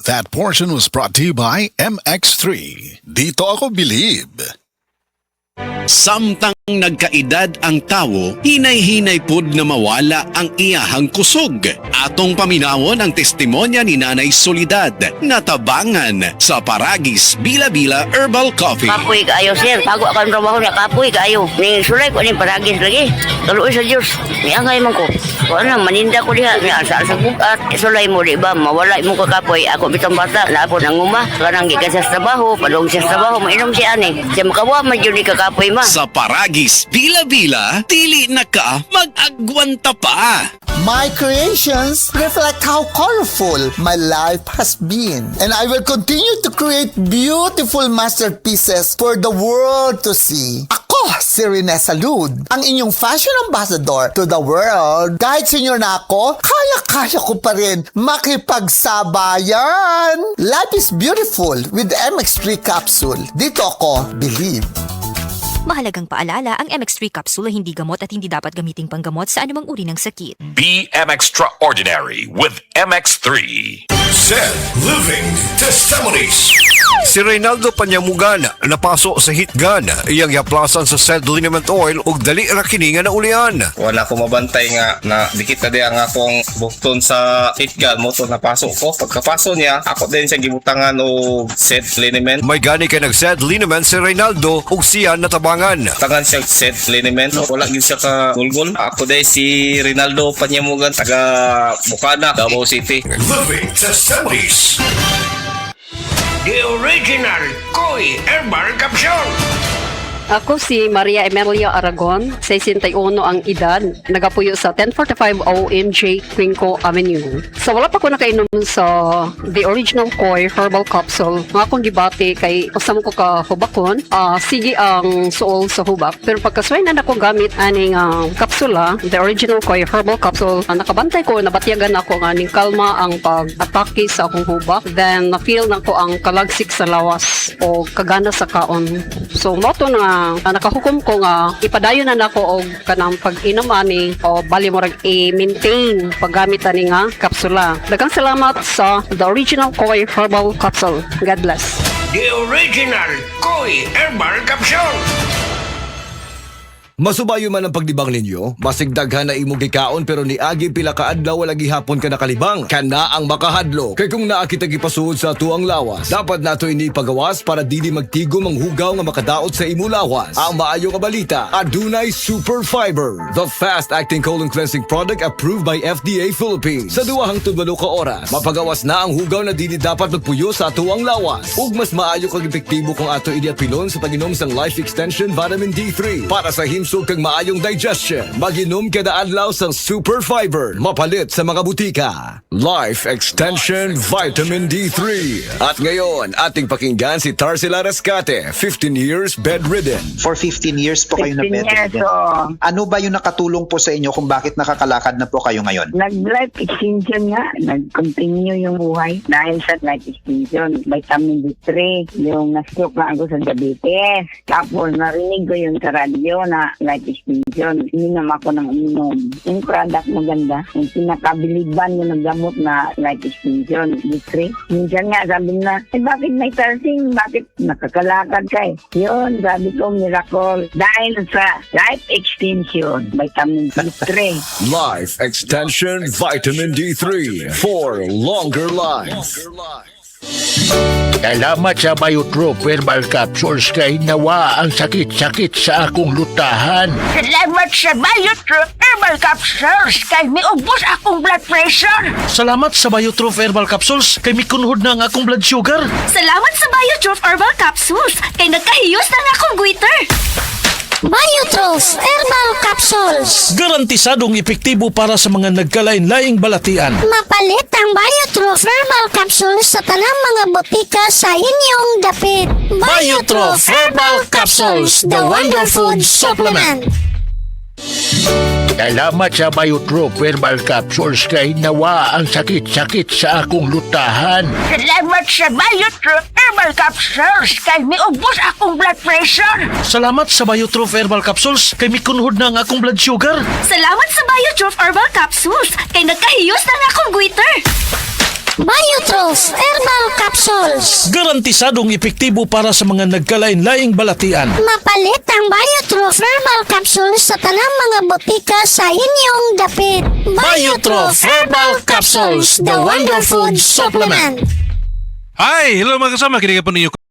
That portion was brought to you by MX3. Dito ako believe. Samtang nagkaedad ang tawo, hinay-hinay pod na mawala ang iyahang kusog. Atong paminawon ang testimonya ni Nanay Soledad nga tabangan sa Paragis Bila-Bila Herbal Coffee. Kapoy kaayo, sir. Bago ako ang trabaho niya, kapoy kaayo. Ni sulay ko ni Paragis lagi. Tuloy sa Diyos. Ni angay man ko. Kung ano, maninda ko diha. Ni asa sa bukat. Sulay mo, di ba? Mawala mo ka kapoy. Ako bitang bata. Lapo ng uma. Kanang gikan siya sa trabaho. Padong siya sa trabaho. Mainom siya ani. Siya makawa, medyo ni kakapoy ma. Sa Paragis Bila-Bila, dili na ka mag-agwanta pa. My creations reflect how colorful my life has been. And I will continue to create beautiful masterpieces for the world to see. Ako, si Rene Salud, ang inyong fashion ambassador to the world. Kahit senior na ako, kaya-kaya ko pa rin makipagsabayan. Life is beautiful with MX3 capsule. Dito ako, believe. Mahalagang paalala, ang MX3 capsule ay hindi gamot at hindi dapat gamiting panggamot sa anumang uri ng sakit. Be extraordinary with MX3. Said Living Testimonies. Si Reynaldo Panyamugan napaso sa hitgan iyang yaplasan sa said liniment oil ug dali ra kini nga naulian. Wala ko mabantay nga na dikit na di ang akong bukton sa hitgan mo to napasok ko. Pagkapaso niya, ako din siya gibutangan og set liniment. May gani kay nag-said liniment si Reynaldo ug siya natabangan. Tangan siya set liniment. Wala gid siya ka gulgol. Ako din si Reynaldo Panyamugan, taga Bukana, Davao City. Living Testimonies. The original Koi Herbal Capsule. Ako si Maria Emelia Aragon, 61 ang edad, nagapuyo sa 1045 OMJ Quinco Avenue. So wala pa ko nakainom sa the original Koi Herbal Capsule. Nga akong gibati kay kasama ko ka hubakon, sige ang suol sa hubak. Pero pagkasway na ako gamit aning kapsula, the original Koi Herbal Capsule, nakabantay ko, nabatyagan ako nga ning kalma ang pag-atake sa akong hubak. Then na-feel na ko ang kalagsik sa lawas o kagana sa kaon. So moto na nakahukom ko nga ipadayon na nako og kanang pag-inom ani o bali mo rag i-maintain paggamit ani nga kapsula. Daghang salamat sa the original Koi Herbal Capsule. God bless. The original Koi Herbal Capsule. Masubayo man ang pagdibang ninyo, masigdaghan na imong gikaon pero niagi pila ka adlaw wala gihapon ka nakalibang. Kana ang makahadlo. Kay kung naa kita gipasuod sa tuang lawas, dapat nato ini pagawas para dili magtigom ang hugaw nga makadaot sa imo lawas. Ang maayo nga balita, adunay Super Fiber, the fast-acting colon cleansing product approved by FDA Philippines. Sa duwahang tudwalo ka oras, mapagawas na ang hugaw na dili dapat magpuyo sa tuang lawas. Ug mas maayo kag epektibo kung ato ini apilon sa pag-inom sang Life Extension Vitamin D3 para sa himsog kag maayong digestion. Mag-inom kada adlaw sang Super Fiber, mapalit sa mga butika. Life Extension Vitamin D3. At ngayon, ating pakinggan si Tarsila Rescate, 15 years bedridden. For 15 years po kayo na 15 years, bedridden. oo. Ano ba yung nakatulong po sa inyo kung bakit nakakalakad na po kayo ngayon? Nag-life extension nga. Nag-continue yung buhay dahil sa life extension. Vitamin D3. Yung na-stroke na ako sa diabetes. Tapos narinig ko yung sa radyo na life extension. Ininom ako ng inom. Yung product maganda. Yung pinakabiliban yung naggamot na life extension. D3. Minsan nga sabi na, bakit may tarsing? Bakit nakakalakad ka eh? Yun, sabi ko, miracle. Dahil sa life extension, vitamin D3. Life Extension Vitamin D3 for longer life. Salamat sa Biotrop Herbal Capsules kay nawa ang sakit-sakit sa akong lutahan. Salamat sa Biotrop Herbal Capsules kay miubos akong blood pressure. Salamat sa Biotrop Herbal Capsules kay mikunhod na ang akong blood sugar. Salamat sa Biotrop Herbal Capsules kay nagkahiyos na akong goiter. Biotrop Herbal Capsules. Garantisadong epektibo para sa mga nagkalain-laing balatian. Mapalit ang Biotrop Herbal Capsules sa tanang mga botika sa inyong dapit. Biotrop Herbal Capsules, the Wonder Food Supplement. Salamat sa Biotrop Herbal Capsules kay nawa ang sakit-sakit sa akong lutahan. Salamat sa Biotrop Herbal Capsules kay miubos akong blood pressure. Salamat sa Biotrop Herbal Capsules kay mikunhod na ang akong blood sugar. Salamat sa Biotrop Herbal Capsules kay nagkahiyos na akong goiter. Biotrop Biotroph Herbal Capsules. Garantisadong epektibo para sa mga nagkalain-laing balatian. Mapalit ang Biotroph Herbal Capsules sa tanang mga botika sa inyong dapit. Biotroph Herbal Capsules, the Wonder Food Supplement. Hi! Hello mga kasama, kinikipan ninyo